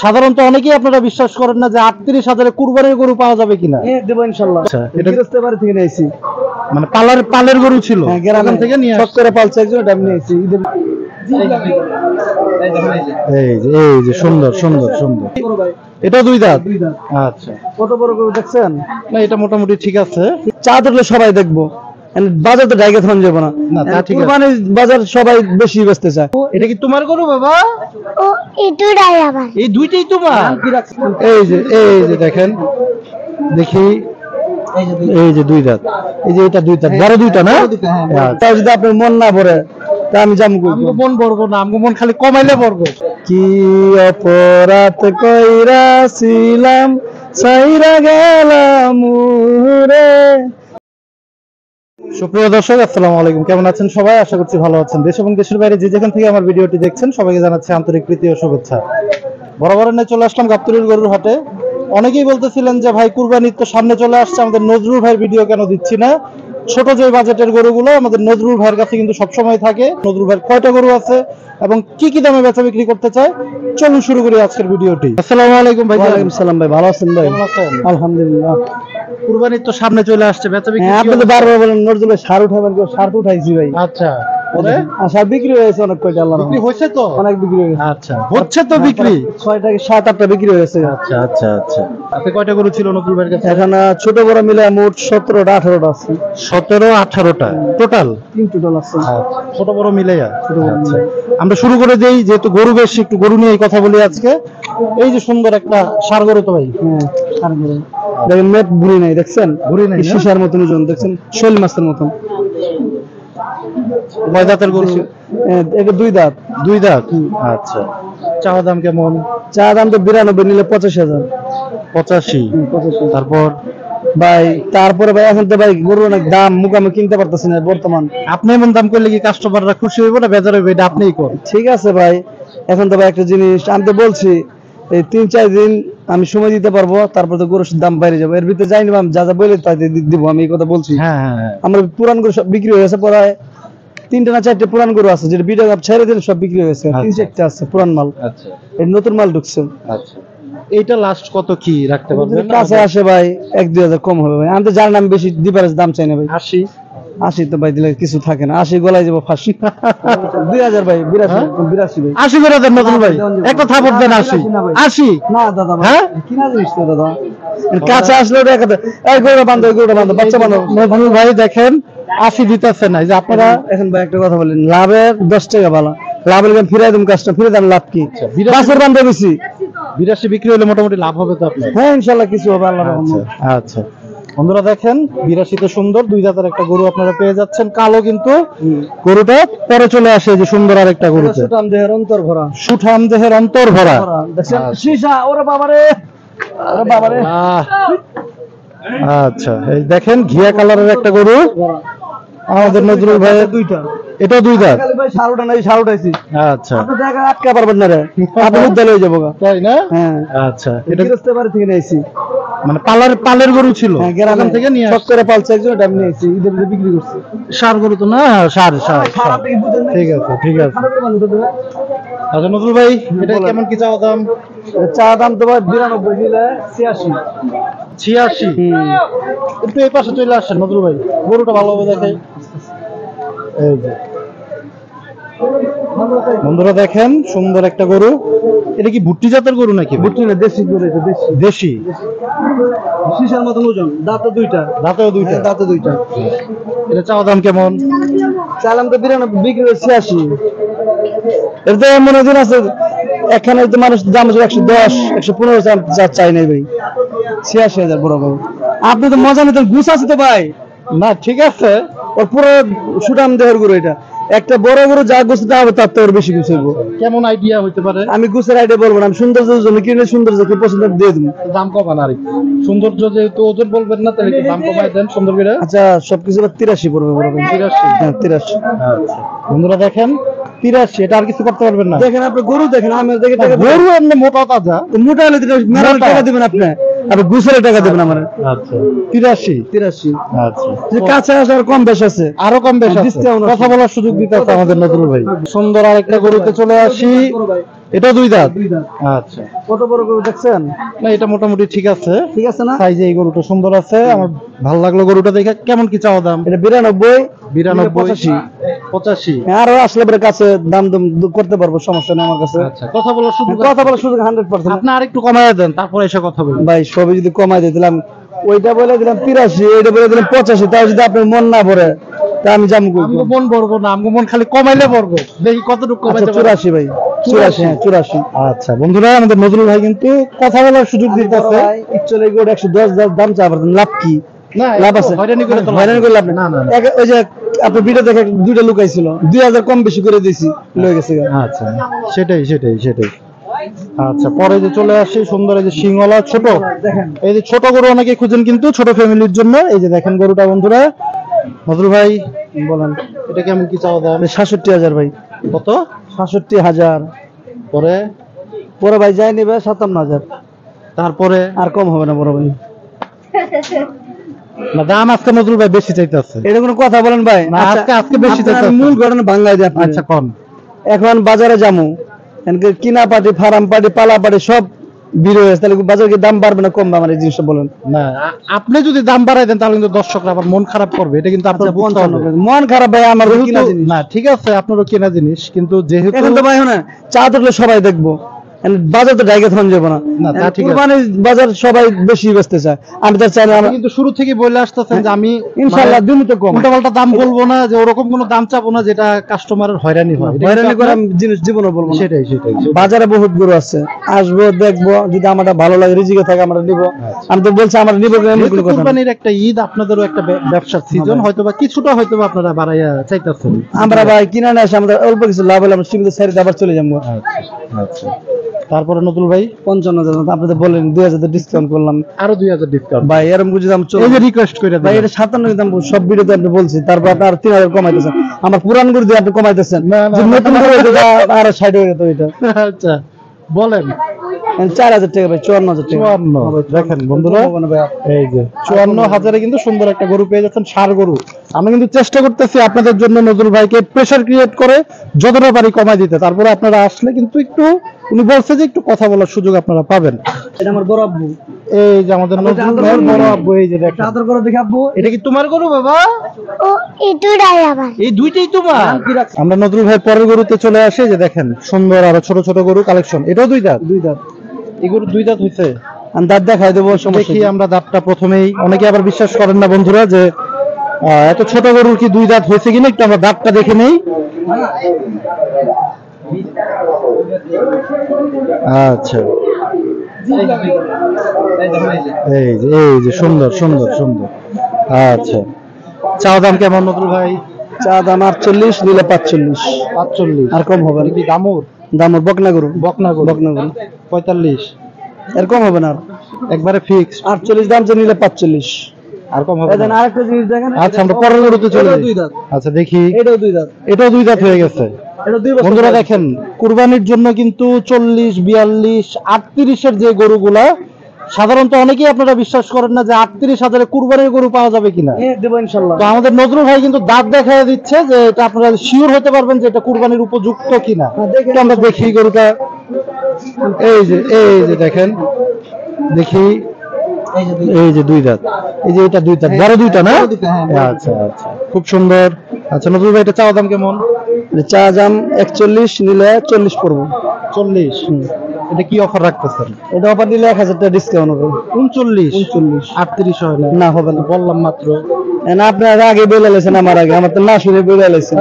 সাধারণত অনেকেই আপনারা বিশ্বাস করেন না যে 38,000-এ কুরবানির গরু পাওয়া যাবে কিনা। দেব ইনশাআল্লাহ। আচ্ছা, এটা গৃহস্থবাড়ি থেকে নিয়েছি, মানে পালের গরু ছিল, গ্রাম থেকে নিয়ে সব করে পালছে একজন, এটা আমি নিয়েছি। এই যে সুন্দর সুন্দর সুন্দর, এটা দুই দাঁত। আচ্ছা, কত বড় গরু দেখছেন? না এটা মোটামুটি ঠিক আছে। চা ধরলে সবাই দেখবো, বাজার তো ডাইকে থান যাবো না। কুরবানির বাজার সবাই বেশি বেচতে চায়। এটা কি তোমার গরু বাবা? ও এটুরাই আবার এই দুইটাই তোমার? এই যে দেখেন, দেখি এই যে দুই দাঁত, এই যে এটা দুই দাঁত, বড় দুইটা না? তাও যদি আপনার মন না ভরে তা আমি যাবো। মন ভরবো না, আমগো মন খালি কমাইলে ভরবো। কি অপরাধ কইরাছিলাম ছাইরা গেলাম রে। সুপ্রিয় দর্শক, আসসালামু আলাইকুম। কেমন আছেন সবাই? আশা করছি ভালো আছেন। দেশ এবং দেশের বাইরে যে যেখান থেকে আমার ভিডিওটি দেখছেন সবাইকে জানাচ্ছি আন্তরিক প্রীতি ও শুভেচ্ছা। বরাবরের নিয়ে চলে আসলাম গাবতলীর গরুর হাটে। অনেকেই বলতেছিলেন যে ভাই কুরবানির তো সামনে চলে আসছে, আমাদের নজরুল ভাইয়ের ভিডিও কেন দিচ্ছি না? ছোট যে বাজেটের গরুগুলো আমাদের নজরুল ভাইয়ের কাছে কিন্তু সবসময় থাকে। নজরুল ভাইয়ের কয়টা গরু আছে এবং কি কি দামে বেচা বিক্রি করতে চায়, চলুন শুরু করি আজকের ভিডিওটি। আসসালামু আলাইকুম ভাই। ওয়ালাইকুম সালাম ভাই, ভালো আছেন ভাই? আলহামদুলিল্লাহ। কুরবানির তো সামনে চলে আসছে, বেচা বিক্রি আপনি তো বারবার বলেন নজরুল ভাই সার উঠাবেন, সার তো উঠাইছি ভাই। আচ্ছা, সার বিক্রি হয়েছে অনেক কয়টা, আল্লাহ বিক্রি হয়েছে তো অনেক বিক্রি হয়েছে। আচ্ছা, হচ্ছে তো বিক্রি 6টা 7-8টা বিক্রি হয়েছে। আচ্ছা আচ্ছা আচ্ছা। আপনি কয়টা গরু ছিল নজরুল ভাইয়ের কাছে? এখন ছোট বড় মিলে মোট 17টা 18টা আছে। 17-18টা টোটাল? 3 টোটাল আছে। ছোট বড় মিলাইয়া। আচ্ছা, আমরা শুরু করে দেই, যেহেতু গরু বেশি একটু গরু নিয়ে কথা বলি আজকে। এই যে সুন্দর একটা ষাঁড় গরু তো ভাই? হ্যাঁ, ষাঁড় গরু দেখেন, মেট ঘুরি নাই দেখছেন? ঘুরি নাই, শিশার মতন ওজন দেখছেন, শৈল মাছের মতন। কয় দাঁতের গরু? এটা দুই দাঁত। দুই দাঁত। আচ্ছা, চাওয়া দাম কেমন? চা দাম তো 92, নিলে 85,000। 85? তারপর ভাই তারপরে ভাই এখন তো ভাই গরু অনেক দাম, মুখামে কিনতে পারতেছি না বর্তমান। আপনি এমন দাম করলে কি কাস্টমাররা খুশি হইব না বেজার হইবে? এটা আপনিই করেন। ঠিক আছে ভাই, এখন তো ভাই একটা জিনিস আমি তো বলছি, এই 3-4 দিন আমি সময় দিতে পারবো, তারপর তো গরুর দাম বাইরে যাবো। এর ভিতরে যাই না, আমি যা যা বলে তাই দিব, আমি এই কথা বলছি। হ্যাঁ হ্যাঁ, আমরা পুরান গরু সব বিক্রি হয়ে গেছে, প্রায় 3টা না 4টে পুরান গরু আছে, যেটা ভিডিও ছেড়ে দিলে সব বিক্রি হয়েছে। 3-4টা আছে পুরান মাল। আচ্ছা, এই নতুন মাল ঢুকছে। আচ্ছা, এইটা লাস্ট কত কি রাখতে পারবেন? কাছে আসে ভাই 1-2 হাজার কম হবে ভাই। আমি তো জানি না, আমি বেশি ডিফারেন্স দাম চাই না ভাই। 80 তো ভাই দিলে কিছু থাকে না, 80 গলায় যাবো ফাঁসি। 2000 ভাই, 82 ভাই। 80 করে দেন নতুন ভাই, একটা থাপড় দেন। 80 না দাদা ভাই, হ্যাঁ কিনা জিনিস তো দাদা, কাছে আসলে ওটা একটা এই গরুটা বান্ধব, গরুটা বান্ধব, বাচ্চা বান্ধব। নজরুল ভাই দেখেন 80 দিতেছে না। এই যে আপনারা এখন ভাই একটা কথা বলেন, লাভের 10 টাকা ভালো, লাভের ফিরাই দিন কাজটা, ফিরে দেন, লাভ কি? বাছুর বান্ধব বেশি 82 বিক্রি হলে মোটামুটি লাভ হবে তো আপনার? হ্যাঁ ইনশাআল্লাহ কিছু হবে আল্লাহর রহমতে। আচ্ছা, বন্ধুরা দেখেন 82 তে সুন্দর দুই দাঁতের একটা গরু আপনারা পেয়ে যাচ্ছেন, কালো কিন্তু গরুটা। পরে চলে আসে যে সুন্দর আরেকটা গরু, সুঠাম দেহের অন্তর ভরা, সুঠাম দেহের অন্তর ভরা। দেখছেন সীসা, ওরে বাবারে, ওরে বাবারে। আচ্ছা, এই দেখেন ঘিয়া কালারের একটা গরু আমাদের নজরুল ভাইয়ের। দুইটা, এটা দুই দাঁত। ভাই সারুটা নাই, সার উঠাইছি। আচ্ছা, আপনি জায়গা আটকা পারবেন না রে, আপনি উদ্যালে হয়ে যাবো, তাই না? হ্যাঁ। আচ্ছা, এটা গৃহস্থবাড়ি থেকে নিয়েছি, মানে পালের গরু ছিল, গ্রাম থেকে নিয়ে সব করে পালছে একজন, এটা আমি নিয়েছি, ঈদের মধ্যে বিক্রি করছি। ষাঁড় গরু তো না? ষাঁড়। ঠিক আছে ঠিক আছে। আচ্ছা নজরুল ভাই, এটা কেমন কি চাওয়া দাম? চা দাম তো ভাই 92, নিলে 86। 86? একটু এই পাশে চলে আসছেন নজরুল ভাই, গরুটা ভালোভাবে দেখাই। এই যে বন্ধুরা দেখেন সুন্দর একটা গরু। এটা কি ভুট্টি জাতের গরু নাকি? ভুট্টি না, দেশি গরু, এটা দেশি। দেশি? সীসার মতন ওজন, দাঁতে দুইটা। দাঁতেও দুইটা? দাঁতে দুইটা। এটা চাওয়া দাম কেমন? চালাম তো 92, বিক্রি হচ্ছে 86। এর তো এমন দিন আছে এখানে তো মানুষ দাম 110, 115 চাই নাই ভাই। 86,000 বড় ভাই। আপনি তো মজা নিতেন, গুছ আছে তো ভাই। না ঠিক আছে, ওর পুরো সুঠাম দেহের গরু। এটা একটা বড় গরু যা গুছতে হবে তার তো ওর বেশি গুছ হইব। কেমন আইডিয়া হইতে পারে? আমি গুছের আইডিয়া বলবো না, আমি সৌন্দর্যের জন্য কিনে সৌন্দর্য কি পছন্দ দিয়ে দেবো। দাম কমান আর সৌন্দর্য যেহেতু ওজন বলবেন না, তাহলে দাম কমাই দেন সুন্দর করে। আচ্ছা, সবকিছু 83 পড়বে বড় ভাই। 83? হ্যাঁ 83। আচ্ছা বন্ধুরা দেখেন 83, এটা আর কিছু করতে পারবেন না। দেখেন আপনি গরু দেখেন, আমি দেখে গরু এমনি মোটা তাজা, মোটা হলে মেলা টাকা দিবেন আপনি। আপনি গুছালে টাকা দেবেন আমার। আচ্ছা 83। 83। আচ্ছা যে কাছে আসে আর কম বেশ আছে। আরো কম বেশ আছে, Discount আছে। কথা বলার সুযোগ দিতে আছে আমাদের নজরুল ভাই। সুন্দর আরেকটা গরুতে চলে আসি, এটা দুই দাঁত। আচ্ছা কত বড় গরু দেখছেন? না এটা মোটামুটি ঠিক আছে, ঠিক আছে না? সাইজে এই গরুটা সুন্দর আছে, আমার ভালো লাগলো গরুটা দেখে। কেমন কি চাওয়া দাম? এটা 92। 92 85। আরো আসলে পরে কাছে দাম দাম করতে পারবো, সমস্যা নেই আমার কাছে। আচ্ছা কথা বলার সুযোগ আছে। কথা বলার সুযোগ 100%। আপনি আরেকটু কমায় দেন, তারপরে এসে কথা বলবেন। ভাই সবই যদি কমাই দিয়ে দিলাম, ওইটা বলে দিলাম 83, ওইটা বলে দিলাম 85, তাও যদি আপনার মন না ভরে তা আমি যাবো কই? আমগো মন বড়বো না, আমগো মন খালি কমাইলে বড়বো। দেখি কতটুকু কমাইতে পারে। 84 ভাই, 84। হ্যাঁ 84। আচ্ছা বন্ধুরা, আমাদের নজরুল ভাই কিন্তু কথা বলার সুযোগ দিতেছে। একচুয়ালি গোট 110 দাম চা পারতেন, লাভ কি? না লাভ আছে? হয়রানি করে তো লাভ হয়রানি করে লাভ নেই। না, না, না। ওই যে আপনার ভিডিও দেখে দুইটা লুকাইছিল, 2000 কম বেশি করে দিয়েছি, লয়ে গেছে গা। আচ্ছা সেটাই। আচ্ছা পরে যে চলে আসি সুন্দর এই যে সিংওয়ালা ছোট, দেখেন এই যে ছোট গরু অনেকে খুঁজেন কিন্তু ছোট ফ্যামিলির জন্য। এই যে দেখেন গরুটা বন্ধুরা। নজরুল ভাই বলেন এটা কেমন কি চাওয়া দাম? 67,000 ভাই। কত? 67,000। পরে পরে ভাই যাই নিবে 57,000, তারপরে আর কম হবে না বড় ভাই। না দাম আজকে নজরুল ভাই বেশি চাইতেছে। এটা কোনো কথা বলেন ভাই? না, আজকে বেশি আপনার চাইতেছে। মূল ঘটনা বাংলায় দিয়ে আপনি। আচ্ছা কম। এখন বাজারে যামু, এনকে কিনা পাটি, ফার্ম পাটি, পালা পাটি সব বিরো হয়েছে, তাহলে বাজারে কি দাম বাড়বে না কমবে? আমার এই জিনিসটা বলেন। না আপনি যদি দাম বাড়াই দেন তাহলে কিন্তু দর্শকরা আবার মন খারাপ করবে, এটা কিন্তু আপনার বুঝতে হবে। মন খারাপ ভাই আমার, যেহেতু- কিনা জিনিস। না ঠিক আছে আপনারও কেনা জিনিস, কিন্তু যেহেতু এখন তো ভাই না চা তুললে সবাই দেখবো, বাজার তো ডাইকে থাম যাবো না। না, তা ঠিক আছে। কুরবানির বাজার সবাই বেশি বেচতে চায়, আমি তো চাই না। আপনি কিন্তু শুরু থেকে বলে আসতেছেন যে আমি ইনশাআল্লাহ দিন তো কম, উল্টাপাল্টা দাম বলবো না, যে ওরকম কোনো দাম চাবো না যেটা কাস্টমারের হয়রানি হয়। এটা হয়রানি কিন্তু করে আপনার- আমি জিনিস জীবনে বলবো না। সেটাই। বাজারে বহুত গরু আছে, আসবো দেখবো, যদি আমার ভালো লাগে রিজিকে থাকে আমরা নিবো। আমি তো বলছি আমার নিবো, এমন যেহেতু কোনো কথা না। কুরবানির একটা ঈদ, আপনাদেরও একটা ব্যবসার সিজন, হয়তোবা কিছুটা হয়তোবা আপনারা বাড়াইয়া চাইতেছেন। আমরা ভাই কিনা না আসে, আমাদের অল্প কিছু লাভ হলে আমরা সীমিত সারিতে আবার চলে যাবো। আচ্ছা তারপরে নতুল ভাই 55,000 আপনি তো বললেন 2000 ডিসকাউন্ট করলাম আরো 2000 ডিসকাউন্ট। ভাই, এরকম কিছু দাম চলে। এই যে রিকোয়েস্ট করে ভাই দেন। এটা 57 দাম সব ভিডিওতে আপনি বলছি, তারপর আপনি আর 3000 কমাইতেছেন, আমার পুরান গরু দিয়ে আপনি কমাইতেছেন। না, যে নতুন গরু হইতো তা আর 60 হয়ে যেত এটা। আচ্ছা বলেন। 4000 টাকা ভাই, 54,000 টাকা। 54 দেখেন বন্ধুরা, হবে না ভাই। এই যে 54,000-এ কিন্তু সুন্দর একটা গরু পেয়ে যাচ্ছেন, ষাঁড় গরু। আমি কিন্তু চেষ্টা করতেছি আপনাদের জন্য নজরুল ভাইকে প্রেসার ক্রিয়েট করে যতটা পারি কমাই দিতে। তারপরে আপনারা আসলে কিন্তু একটু, উনি বলছে যে একটু কথা বলার সুযোগ আপনারা পাবেন। এটা আমার বড় আব্বু। এই যে আমাদের নজরুল ভাইয়ের বড় আব্বু, এই যে দেখেন। চাদর করে দেখে আব্বু, এটা কি তোমার গরু বাবা? ও এটুরাই আবার। এই দুইটাই তোমার? কি রাখছে? আমরা নজরুল ভাইয়ের পরের গরুতে চলে আসে, যে দেখেন সুন্দর আরো ছোট ছোট গরু কালেকশন। এটাও দুই দাঁত? দুই দাঁত। এই গরু দুই দাঁত হইছে? আমি দাঁত দেখাই দেবো, সমস্যা দেখি কি? আমরা দাঁতটা প্রথমেই। অনেকে আবার বিশ্বাস করেন না বন্ধুরা যে এত ছোট গরুর কি দুই দাঁত হয়েছে কিনা, একটু আমরা দাঁতটা দেখে নেই। আচ্ছা এই যে সুন্দর। আচ্ছা চাওয়া দাম কেমন নজরুল ভাই? চা দাম 48, নিলে 45। 45। আর কম হবে না। কি দামুর? দাম ওর বকনা গরু। বকনা গরু? 45। এর কম হবে না আর। একবারে ফিক্স? 48 দাম যে নিলে 45। আর কম হবে এই দেন না? আরেকটা জিনিস দেখেন। আচ্ছা আমরা পরের গরুতে চলে এটাও যাই। দুই দাঁত। আচ্ছা দেখি। এটাও দুই দাঁত। এটাও দুই দাঁত হয়ে গেছে। এটা 2 বছর। বন্ধুরা দেখেন, কুরবানির জন্য কিন্তু 40, 42, 38-এর যে গরুগুলা, সাধারণত অনেকেই আপনারা বিশ্বাস করেন না যে 38,000-এ কুরবানির গরু পাওয়া যাবে কিনা। দেবো ইনশাল্লাহ। তো আমাদের নজরুল ভাই কিন্তু দাঁত দেখায় দিচ্ছে যে এটা আপনারা শিওর হতে পারবেন যে এটা কুরবানির উপযুক্ত কিনা। দেখেন। তো আমরা দেখি গরুটা। এই যে দেখেন, দেখি। এই যে দুই দাঁত, এই যে এটা দুই দাঁত, বড় দুইটা না? আচ্ছা খুব সুন্দর। আচ্ছা নজরুল ভাই এটা চাওয়া দাম কেমন? চা দাম 41, নিলে 40 পড়বো। 40। এটা কি অফার রাখতেছেন? এটা অফার দিলে 1000 টাকা ডিসকাউন্ট হবে। 39। 38 হয় না? না হবে না। বললাম মাত্র। না আপনার আগে বলে লেছেন, আমার আগে, আমার তো না শুনে বলে লেছেন।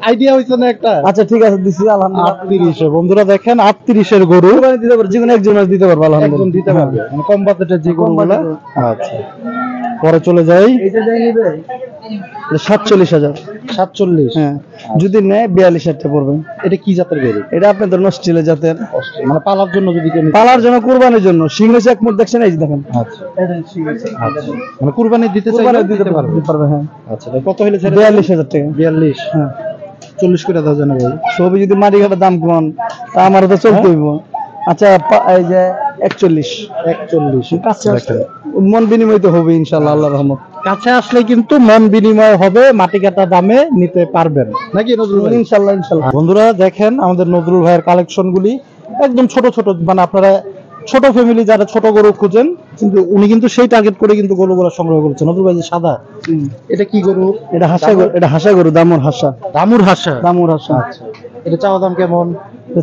আইডিয়া হইছে না একটা? আচ্ছা ঠিক আছে, দিছি আলহামদুলিল্লাহ। 38-এ বন্ধুরা দেখেন, 38-এর গরু কুরবানি দিতে পারবে, যেকোনো একজন দিতে পারবে একজন আলহামদুলিল্লাহ। দিতে পারবে, মানে কম বাজেটের যে কম গরুগুলা। বাজেটের। আচ্ছা পরে চলে যাই। এইটা যাই নিবে 47,000। 47। হ্যাঁ, যদি নেয় 42,000 টাকা পড়বে। এটা কি জাতের গরু? এটা আপনাদের নস্টিলের জাতের, মানে পালার জন্য যদি কেউ নিতে- পালার জন্য, কুরবানির জন্য। সিংহ এক মুঠ দেখছেন, এই যে দেখেন। আচ্ছা মানে কুরবানি দিতে চাইলে কুরবানি দিতে পারবে। পারবে। হ্যাঁ, আচ্ছা তাই কত হলে ছেড়ে 42,000 টাকা। 42। হ্যাঁ, 40 করে দাও জানা ভাই। সবই যদি মাটি ঘাটার দাম কমান, তা আমারও তো চলতে হইব। আচ্ছা এই যে 41 41 দেখেন। মন বিনিময় তো হবে ইনশাআল্লাহ, আল্লাহর রহমত। কাছে আসলে কিন্তু মন বিনিময় হবে, মাটি কাটা দামে নিতে পারবেন নাকি নজরুল ভাই? ইনশাআল্লাহ ইনশাআল্লাহ। বন্ধুরা দেখেন আমাদের নজরুল ভাইয়ের কালেকশন গুলি একদম ছোট ছোট, মানে আপনারা ছোট ফ্যামিলি যারা ছোট গরু খুঁজেন, কিন্তু উনি কিন্তু সেই টার্গেট করে কিন্তু গরুগুলো সংগ্রহ করেছেন। নজরুল ভাই যে সাদা, এটা কি গরু? এটা হাসা গরু, এটা হাসা গরু, দামুর হাসা। দামুর হাসা। দামুর হাসা। আচ্ছা, এটা চাওয়া দাম কেমন?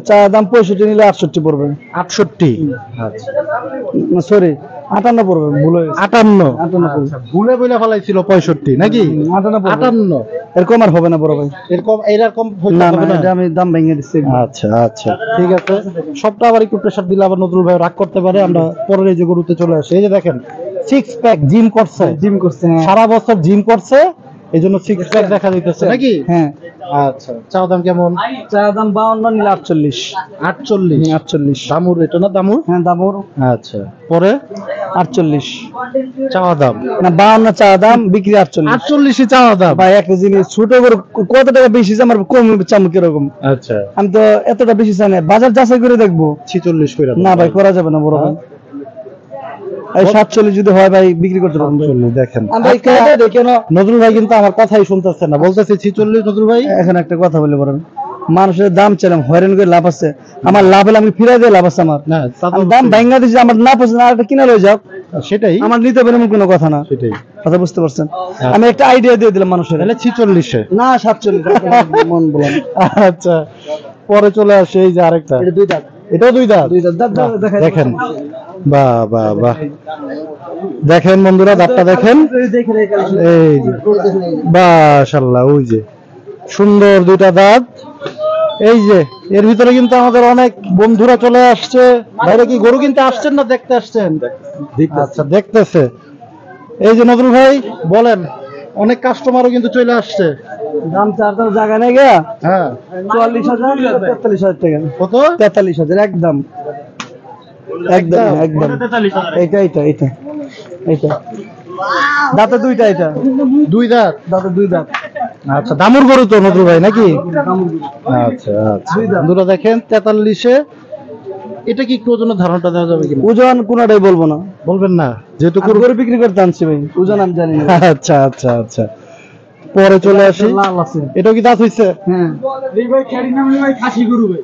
চা দাম 65 নিলে 68 পড়বে। 68? আচ্ছা, সরি 58 পড়বে, ভুল হয়ে গেছে। 58? 58 পড়বে। ভুলে বইলা ফেলাইছিল 65 নাকি? 58 পড়বে। 58? এরকম আর হবে না বড় ভাই। এরকম না না, এটা আমি দাম ভেঙে দিচ্ছি। আচ্ছা আচ্ছা, ঠিক আছে। সবটা আবার একটু প্রেসার দিলে আবার নজরুল ভাই রাগ করতে পারে। আমরা পরের এই যে গরুতে চলে আসি। এই যে দেখেন 6 প্যাক, জিম করছে, জিম করছে। সারা বছর জিম করছে, এই জন্য 6 প্যাক দেখা যাইতেছে নাকি? হ্যাঁ। আচ্ছা, চাও দাম কেমন? চা দাম 52 নিলে 48। 48? দামুর এটা না? দামুর? হ্যাঁ দামুর। আচ্ছা, পরে 48 চাওয়া দাম না, 52 চা দাম, বিক্রি 48। 48 চাওয়া দাম? ভাই একটা জিনিস, ছোট করে কত টাকা বেশি আমার কম চাম কিরকম? আচ্ছা, আমি তো এতটা বেশি চাই না, বাজার যাচাই করে দেখবো। 46 করে না ভাই, করা যাবে না বড় ভাই। এই 47 যদি হয় ভাই বিক্রি করতে পারবো। 46 দেখেন। আমরা কেন নজরুল ভাই কিন্তু আমার কথাই শুনতেছে না, বলতেছে 46। নজরুল ভাই এখন একটা কথা বলে বলেন, মানুষের দাম চাইলাম, হয়রান করে লাভ আছে? আমার লাভ হলে আমি ফিরাই দিয়ে লাভ আছে আমার। না, তা তো আমি দাম ভাঙ্গা দিচ্ছি, আমার না পছন্দ আর একটা কিনা লয়ে যাও, সেটাই আমার নিতে পারে এমন কোনো কথা না। সেটাই। কথা বুঝতে পারছেন? আমি একটা আইডিয়া দিয়ে দিলাম মানুষের। তাহলে 46 না 47 মন বললাম। আচ্ছা, পরে চলে আসে এই যে আরেকটা, এটা দুই দাঁত। এটাও দুই দাঁত। দুই দাঁত, দাঁত দাঁত দেখাই দেখেন, বাহ বাহ বাহ, দেখেন বন্ধুরা দাঁতটা দেখেন। এই যে মাশাআল্লাহ, ওই যে সুন্দর দুইটা দাঁত। এই যে এর ভিতরে কিন্তু আমাদের অনেক বন্ধুরা চলে আসছে। বাইরে কি গরু কিনতে আসছেন না দেখতে আসছেন? আচ্ছা, দেখতেছে। এই যে নজরুল ভাই বলেন, অনেক কাস্টমারও কিন্তু চলে আসছে। দাম চার জায়গা নেই গা। হ্যাঁ, 44,000 43,000 টাকা। কত? 43,000 একদম একদম একদম। এইটা এইটা এইটা এইটা দাঁতে দুইটা, এটা দুই দাঁত? দাঁতে দুই দাঁত। আচ্ছা, দামুর গরু তো নজরুল ভাই নাকি? আচ্ছা আচ্ছা, বন্ধুরা দেখেন 43-এ। এটা কি একটু ওজনের ধারণাটা দেওয়া যাবে কিনা? ওজন কোনটাই বলবো না। বলবেন না, যেহেতু গরু বিক্রি করতে আনছি ভাই, ওজন আমি জানি না। আচ্ছা আচ্ছা আচ্ছা, পরে চলে আসি। লাল আছে। এটাও কি দাঁত হইছে? হ্যাঁ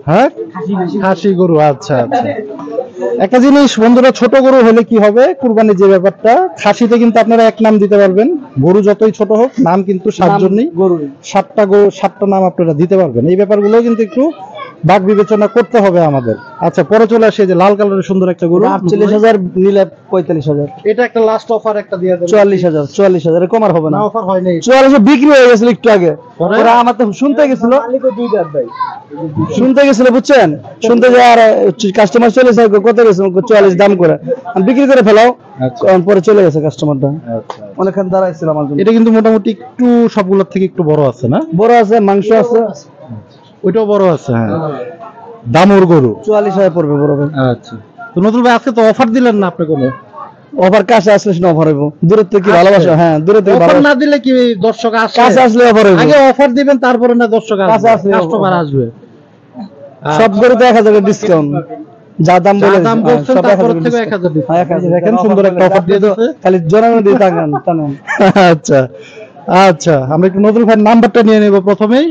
হ্যাঁ, খাসি গরু। আচ্ছা আচ্ছা, একটা জিনিস বন্ধুরা, ছোট গরু হলে কি হবে, কুরবানির যে ব্যাপারটা, খাসিতে কিন্তু আপনারা এক নাম দিতে পারবেন। গরু যতই ছোট হোক, নাম কিন্তু 7 জনই, গরু 7টা গরু 7টা নাম আপনারা দিতে পারবেন। এই ব্যাপারগুলো কিন্তু একটু বাক বিবেচনা করতে হবে আমাদের। আচ্ছা, পরে চলে আসে যে লাল কালারের সুন্দর একটা গরু। 48,000 নিলে 45,000। এটা একটা লাস্ট অফার একটা দিয়ে দেবেন। 44,000 এরকম আর হবে না, না। অফার হয় নাই। 44 বিক্রি হয়ে গেছিল একটু আগে। পরে? ওরা আমার তো শুনতে গেছিল, শুনতে গেছিল বুঝছেন, শুনতে যে আর কাস্টমার চলে এসে কত গেছে 44 দাম করে আমি বিক্রি করে ফেলাও। আচ্ছা পরে চলে গেছে কাস্টমারটা, আচ্ছা, অনেকক্ষণ দাঁড়াইছিল আমার জন্য। এটা কিন্তু মোটামুটি একটু সবগুলোর থেকে একটু বড় আছে না? বড় আছে, মাংস আছে। ওইটাও বড় আছে। হ্যাঁ, দামুর গরু। 44,000 পড়বে বড় ভাই। আচ্ছা, তো নজরুল ভাই আজকে তো অফার দিলেন না আপনি কোনো? অফার কাছে আসলে না অফার হইব, দূরে থেকে ভালোবাসা। হ্যাঁ, দূরে থেকে অফার ভালোবাসা। না দিলে কি দর্শক আসে? কাছে আসলে অফার হইব। আগে অফার দিবেন, তারপরে না দর্শক কাছে আসবে, আসলে কাস্টমার আসবে। সব গরুতে 1000 ডিসকাউন্ট, যা দাম যা বলে দাম বলছেন তারপর থেকে 1000 দিচ্ছেন। দেখেন সুন্দর একটা অফার দিয়ে দিচ্ছে। খালি জোরানো দিয়ে টাকান টানেন। আচ্ছা আচ্ছা, আমরা একটু নজরুল ভাইয়ের নাম্বারটা নিয়ে নেব প্রথমেই।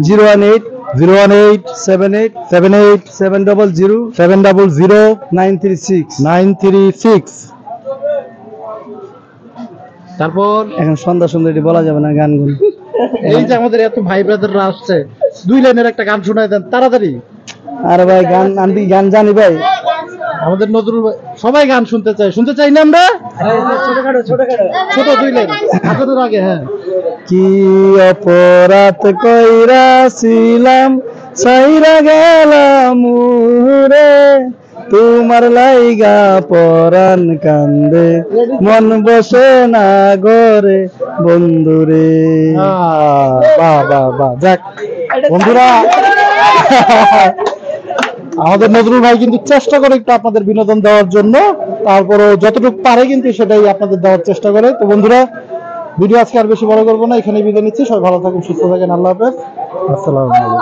018 018 78 78 700 700 936। 936। তারপর এখন সন্ধ্যা সুন্দর এটি বলা যাবে না গানগুলো। এই যে আমাদের এত ভাই ব্রাদাররা আসছে, 2 লাইনের একটা গান শোনায় দেন তাড়াতাড়ি। আরে ভাই গান, আমি গান জানি ভাই। আমাদের নজরুল ভাই সবাই গান শুনতে চাই না আমরা? ছোট 2 লাইন হাজারের আগে। হ্যাঁ, কি অপরাধ কইরাছিলাম সাইরা গেলাম রে, তোমার লাইগা পরাণ কান্দে, মন বসে না গরে বন্ধুরে। বাহ বাহ বাহ, যাক বন্ধুরা, আমাদের নজরুল ভাই কিন্তু চেষ্টা করে একটু আপনাদের বিনোদন দেওয়ার জন্য, তারপরে যতটুকু পারে কিন্তু সেটাই আপনাদের দেওয়ার চেষ্টা করে। তো বন্ধুরা, ভিডিও আজকে আর বেশি বড় করবো না, এখানে বিদায় নিচ্ছি। সবাই ভালো থাকুন, সুস্থ থাকেন, আল্লাহ হাফেজ, আসসালামু আলাইকুম।